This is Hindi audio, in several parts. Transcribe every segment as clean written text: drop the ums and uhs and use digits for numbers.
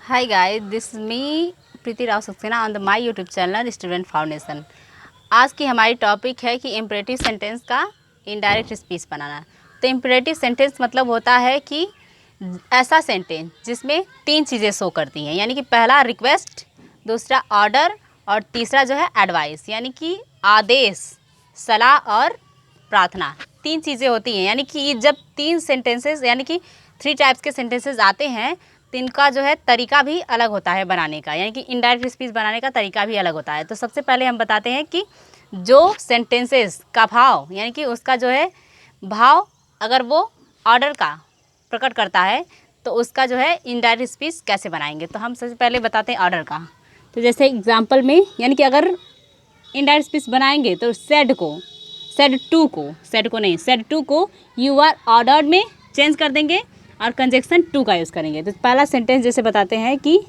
Hi guys, this is me Preeti Rao Saxena on the my YouTube channel student foundation. आज की हमारी टॉपिक है कि इम्परेटिव सेंटेंस का इनडायरेक्ट स्पीच बनाना। तो इम्परेटिव सेंटेंस मतलब होता है कि ऐसा सेंटेंस जिसमें तीन चीज़ें शो करती हैं, यानी कि पहला रिक्वेस्ट, दूसरा ऑर्डर और तीसरा जो है एडवाइस, यानी कि आदेश, सलाह और प्रार्थना। तीन चीज़ें होती हैं, यानी कि जब तीन सेंटेंसेस यानी कि 3 टाइप्स के सेंटेंसेस आते हैं तो इनका जो है तरीका भी अलग होता है बनाने का, यानी कि इनडायरेक्ट स्पीच बनाने का तरीका भी अलग होता है। तो सबसे पहले हम बताते हैं कि जो सेंटेंसेस का भाव, यानी कि उसका जो है भाव अगर वो ऑर्डर का प्रकट करता है तो उसका जो है इनडायरेक्ट स्पीच कैसे बनाएंगे। तो हम सबसे पहले बताते हैं ऑर्डर का। तो जैसे एग्जाम्पल में, यानी कि अगर इनडायरेक्ट स्पीच बनाएंगे तो सेड को यू आर ऑर्डर्ड में चेंज कर देंगे और कंजक्शन टू का यूज़ करेंगे। तो पहला सेंटेंस जैसे बताते हैं कि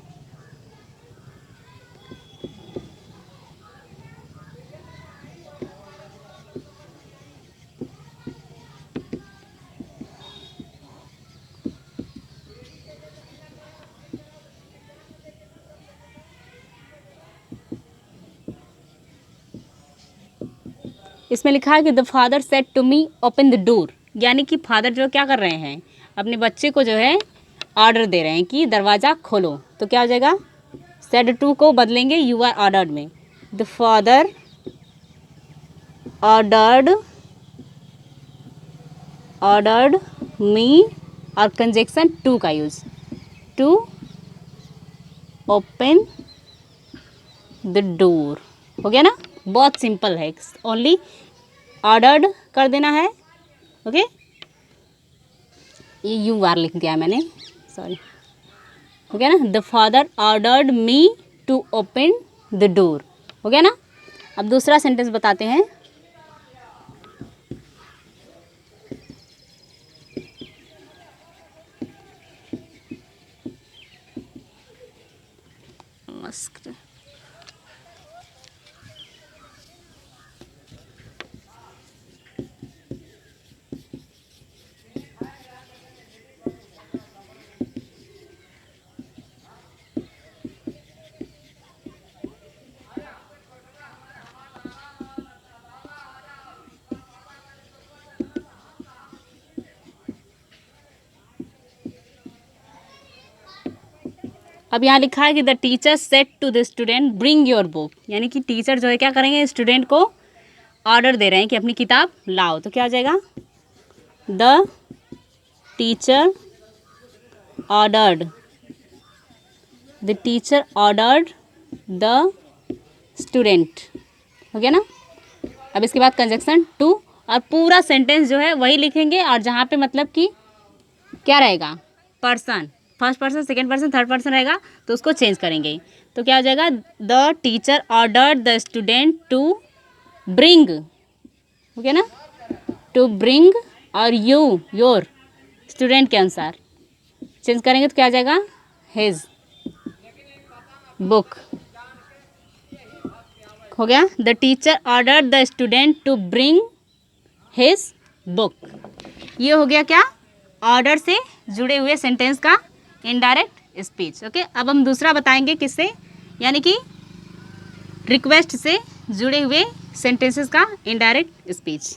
इसमें लिखा है कि the father said to me open the door, यानी कि फादर जो क्या कर रहे हैं, अपने बच्चे को जो है ऑर्डर दे रहे हैं कि दरवाज़ा खोलो। तो क्या हो जाएगा, सेड टू को बदलेंगे यू आर ऑर्डर्ड में। द फादर ऑर्डर्ड मी और कंजक्शन टू का use, to open the door. हो गया ना, बहुत सिंपल है, ओनली ऑर्डर्ड कर देना है। ओके, ये यू आर लिख दिया मैंने, सॉरी। हो गया ना, the father ordered me to open the door. हो गया ना। अब दूसरा सेंटेंस बताते हैं। मस्क अब यहाँ लिखा है कि the teacher said to the student bring your book, यानी कि टीचर जो है क्या करेंगे, स्टूडेंट को ऑर्डर दे रहे हैं कि अपनी किताब लाओ। तो क्या हो जाएगा, the teacher ordered the student. हो गया ना। अब इसके बाद कंजक्शन टू, और पूरा सेंटेंस जो है वही लिखेंगे, और जहाँ पे मतलब कि क्या रहेगा, person, first person, second person, third person रहेगा तो उसको चेंज करेंगे। तो क्या हो जाएगा, the teacher ordered the student to bring. हो गया ना, टू ब्रिंग, और योर स्टूडेंट के अनुसार चेंज करेंगे तो क्या आ जाएगा, हिज बुक। हो गया, the teacher order the student to bring his book. ये हो गया क्या, ऑर्डर से जुड़े हुए सेंटेंस का इनडायरेक्ट स्पीच। ओके, अब हम दूसरा बताएंगे किससे, यानी कि रिक्वेस्ट से जुड़े हुए सेंटेंसेस का इनडायरेक्ट स्पीच।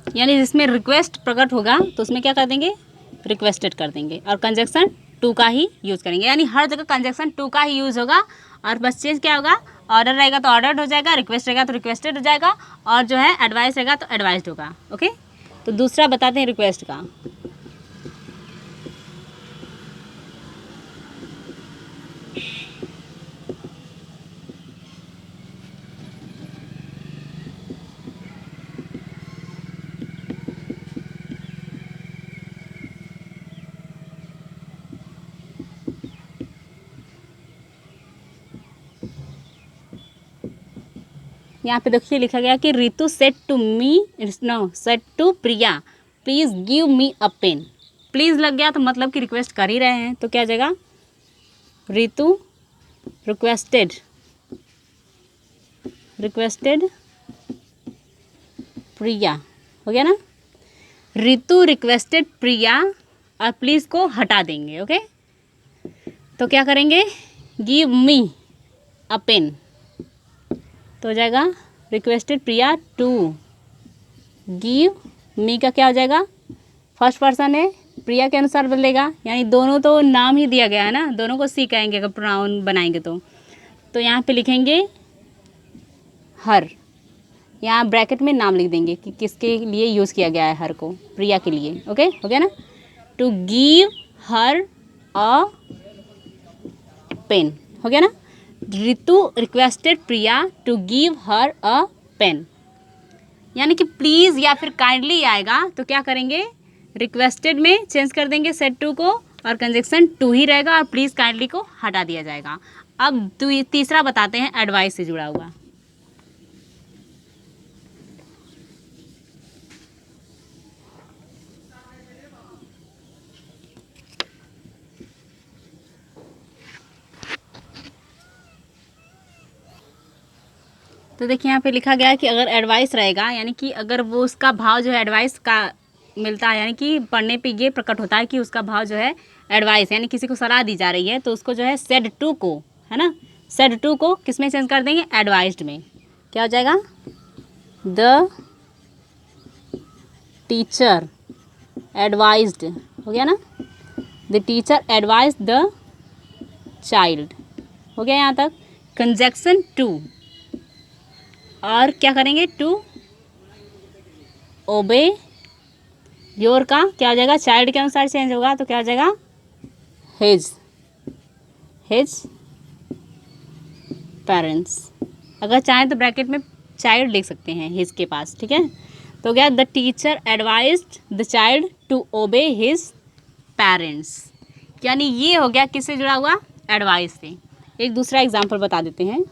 यानी जिसमें रिक्वेस्ट प्रकट होगा तो उसमें क्या कर देंगे, रिक्वेस्टेड कर देंगे, और कंजक्शन टू का ही यूज़ करेंगे। यानी हर जगह कंजक्शन टू का ही यूज़ होगा, और बस चेंज क्या होगा, ऑर्डर रहेगा तो ऑर्डर्ड हो जाएगा, रिक्वेस्ट रहेगा तो रिक्वेस्टेड हो जाएगा, और जो है एडवाइस रहेगा तो एडवाइस्ड होगा। ओके, तो दूसरा बताते हैं रिक्वेस्ट का। यहाँ पे देखिए लिखा गया कि Ritu said to Priya please give me a pen. Please लग गया तो मतलब कि रिक्वेस्ट कर ही रहे हैं, तो क्या जाएगा, रितु रिक्वेस्टेड प्रिया, हो गया ना। रितु रिक्वेस्टेड प्रिया, और प्लीज़ को हटा देंगे, ओके। तो क्या करेंगे, गिव मी अ पेन, तो हो जाएगा requested Priya to give me का क्या हो जाएगा, फर्स्ट पर्सन है, प्रिया के अनुसार बदलेगा, यानी दोनों तो नाम ही दिया गया है ना, दोनों को सी कहेंगे अगर प्रोनाउन बनाएंगे तो यहाँ पे लिखेंगे हर, यहाँ ब्रैकेट में नाम लिख देंगे कि किसके लिए यूज़ किया गया है हर को, प्रिया के लिए, ओके, हो गया ना। To give her a pen, हो गया ना। Ritu requested Priya to give her a pen, यानी कि प्लीज़ या फिर काइंडली आएगा तो क्या करेंगे, रिक्वेस्टेड में चेंज कर देंगे सेड टू को, और कंजक्शन टू ही रहेगा, और प्लीज़ काइंडली को हटा दिया जाएगा। अब तीसरा बताते हैं एडवाइस से जुड़ा हुआ। तो देखिए यहाँ पे लिखा गया है कि अगर एडवाइस रहेगा, यानी कि अगर वो उसका भाव जो है एडवाइस का मिलता है, यानी कि पढ़ने पे ये प्रकट होता है कि उसका भाव जो है एडवाइस, यानी किसी को सलाह दी जा रही है, तो उसको जो है सेड टू को, है ना, सेड टू को किस में चेंज कर देंगे, एडवाइज्ड में। क्या हो जाएगा, द टीचर एडवाइज्ड, हो गया ना, the teacher advise the child, हो गया यहाँ तक। कंजक्शन टू, और क्या करेंगे, टू ओबे योर का क्या हो जाएगा, चाइल्ड के अनुसार चेंज होगा, तो क्या हो जाएगा, हिज पेरेंट्स। अगर चाहें तो ब्रैकेट में चाइल्ड लिख सकते हैं हिज के पास, ठीक है। तो क्या, the teacher advised the child to obey his parents, यानी ये हो गया किससे जुड़ा हुआ, एडवाइस से। एक दूसरा एग्जाम्पल बता देते हैं।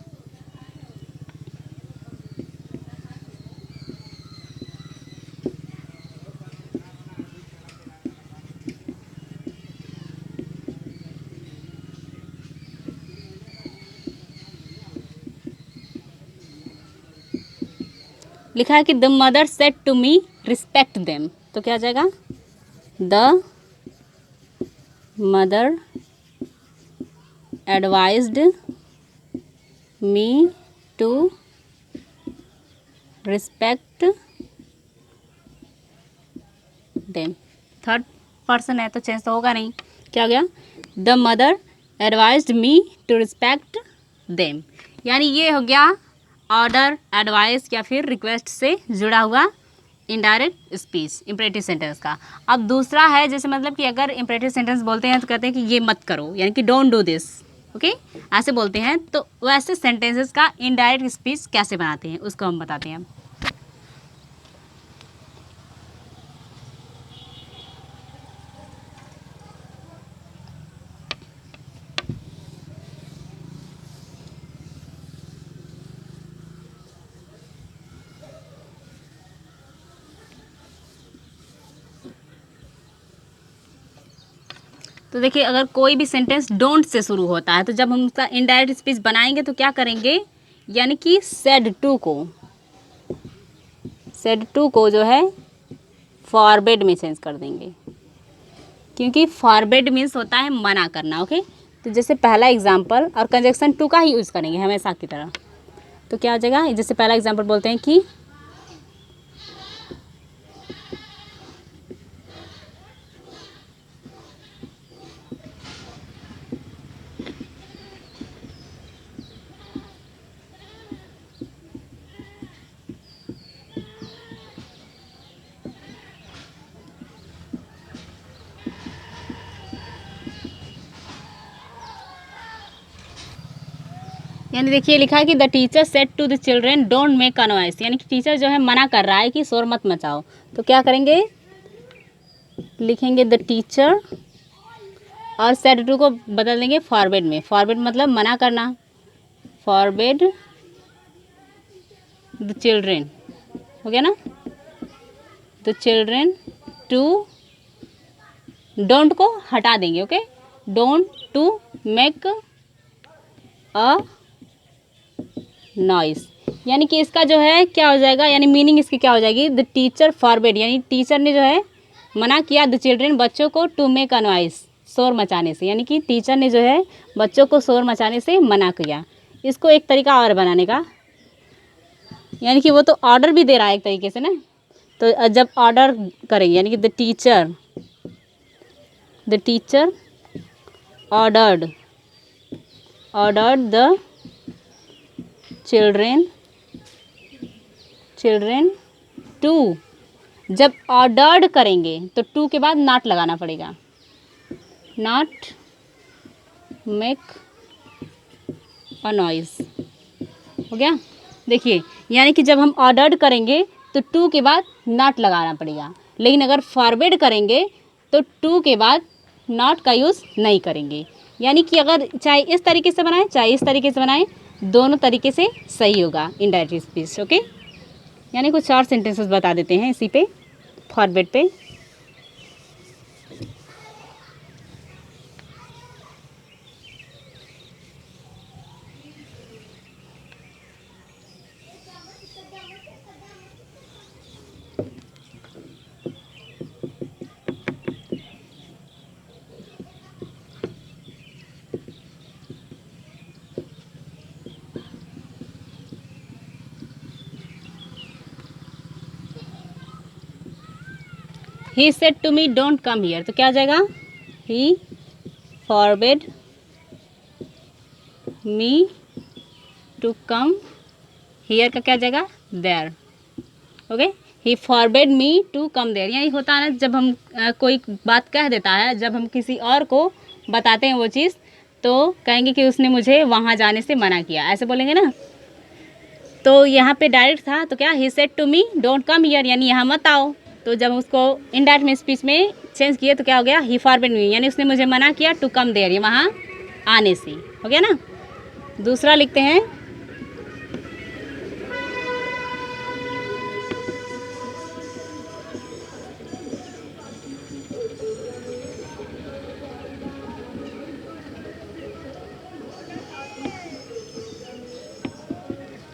लिखा है कि the mother said to me respect them, तो क्या आ जाएगा, the mother advised me to respect them. Third person है तो चेंज तो होगा नहीं, क्या हो गया, the mother advised me to respect them, यानी ये हो गया ऑर्डर, एडवाइस या फिर रिक्वेस्ट से जुड़ा हुआ इनडायरेक्ट स्पीच इंपरेटिव सेंटेंस का। अब दूसरा है, जैसे मतलब कि अगर इंपरेटिव सेंटेंस बोलते हैं तो कहते हैं कि ये मत करो, यानी कि डोंट डू दिस, ओके, ऐसे बोलते हैं। तो वैसे सेंटेंसेस का इनडायरेक्ट स्पीच कैसे बनाते हैं उसको हम बताते हैं। तो देखिए अगर कोई भी सेंटेंस डोंट से शुरू होता है तो जब हम उसका इनडायरेक्ट स्पीच बनाएंगे तो क्या करेंगे, यानी कि सेड टू को जो है फॉरबिड में चेंज कर देंगे, क्योंकि फॉरबिड मीन्स होता है मना करना, ओके। तो जैसे पहला एग्जांपल, और कंजक्शन टू का ही यूज़ करेंगे हमेशा की तरह। तो क्या हो जाएगा, जैसे पहला एग्जांपल बोलते हैं कि यानी देखिए लिखा है कि the teacher said to the children don't make a noise, यानी कि टीचर जो है मना कर रहा है कि शोर मत मचाओ। तो क्या करेंगे, लिखेंगे द टीचर और सेड टू को बदल देंगे फॉरबिड में। फॉरबिड मतलब मना करना, फॉरबिड द चिल्ड्रेन, हो गया ना, द चिल्ड्रेन टू, डोंट को हटा देंगे, okay, don't to make a noise, यानी कि इसका जो है क्या हो जाएगा, यानी मीनिंग इसकी क्या हो जाएगी, द टीचर फॉरबिड, यानी टीचर ने जो है मना किया द चिल्ड्रेन, बच्चों को, टू मेक अ नॉइस, शोर मचाने से, यानी कि टीचर ने जो है बच्चों को शोर मचाने से मना किया। इसको एक तरीका और बनाने का, यानी कि वो तो ऑर्डर भी दे रहा है एक तरीके से ना, तो जब ऑर्डर करेंगे यानी कि the teacher ordered the children to, जब ऑर्डर्ड करेंगे तो टू के बाद नॉट लगाना पड़ेगा, नॉट मेक अ नॉइस, हो गया। देखिए यानी कि जब हम ऑर्डर्ड करेंगे तो टू के बाद नॉट लगाना पड़ेगा, लेकिन अगर फॉरवर्ड करेंगे तो टू के बाद नॉट का यूज़ नहीं करेंगे, यानी कि अगर चाहे इस तरीके से बनाएं चाहे इस तरीके से बनाएं, दोनों तरीके से सही होगा इनडायरेक्ट स्पीच, ओके। यानी कुछ और सेंटेंसेस बता देते हैं इसी पे, फॉरवर्ड पे। He said to me don't come here, तो क्या आ जाएगा, he forbade me to come here का क्या आ जाएगा, there, okay. he forbade me to come there, यानी होता है ना जब हम कोई बात कह देता है, जब हम किसी और को बताते हैं वो चीज़, तो कहेंगे कि उसने मुझे वहाँ जाने से मना किया, ऐसे बोलेंगे ना। तो यहाँ पे डायरेक्ट था तो क्या, he said to me don't come here, यानी यहाँ मत आओ, तो जब उसको इनडायरेक्ट में स्पीच में चेंज किए तो क्या हो गया, ही फॉरबिड मी, यानी उसने मुझे मना किया टू कम देयर, ये वहाँ आने से, हो गया ना। दूसरा लिखते हैं,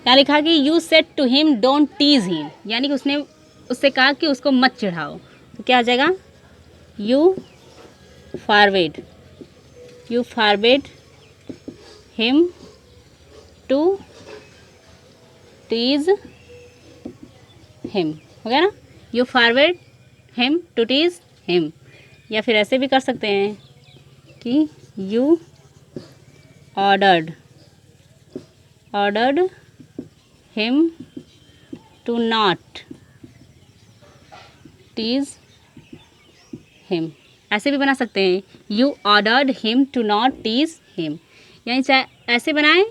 क्या लिखा कि you said to him don't tease him, यानी कि उसने उससे कहा कि उसको मत चिढ़ाओ, तो क्या आ जाएगा, you forbid him to tease him, हो गया ना, you forbid him to tease him. या फिर ऐसे भी कर सकते हैं कि you ordered him to not tease him, ऐसे भी बना सकते हैं, you ordered him to not tease him, यानी चाहे ऐसे बनाएं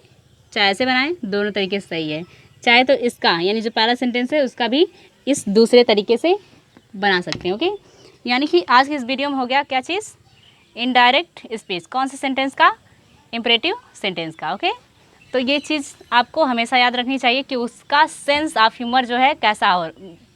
चाहे ऐसे बनाएं, दोनों तरीके से सही है। चाहे तो इसका यानी जो पहला सेंटेंस है उसका भी इस दूसरे तरीके से बना सकते हैं, ओके। यानी कि आज की इस वीडियो में हो गया क्या चीज़, इनडायरेक्ट स्पीच, कौन से सेंटेंस का, इम्परेटिव सेंटेंस का, ओके। तो ये चीज़ आपको हमेशा याद रखनी चाहिए कि उसका सेंस ऑफ ह्यूमर जो है कैसा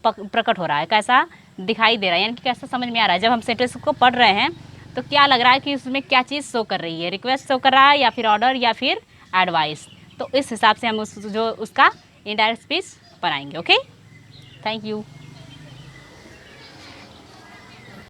प्रकट हो रहा है, कैसा दिखाई दे रहा है, यानी कि कैसा समझ में आ रहा है। जब हम सेंटेंस को पढ़ रहे हैं तो क्या लग रहा है कि उसमें क्या चीज़ शो कर रही है, रिक्वेस्ट शो कर रहा है या फिर ऑर्डर या फिर एडवाइस, तो इस हिसाब से हम उसका इनडायरेक्ट स्पीच बनाएंगे, ओके। Thank you.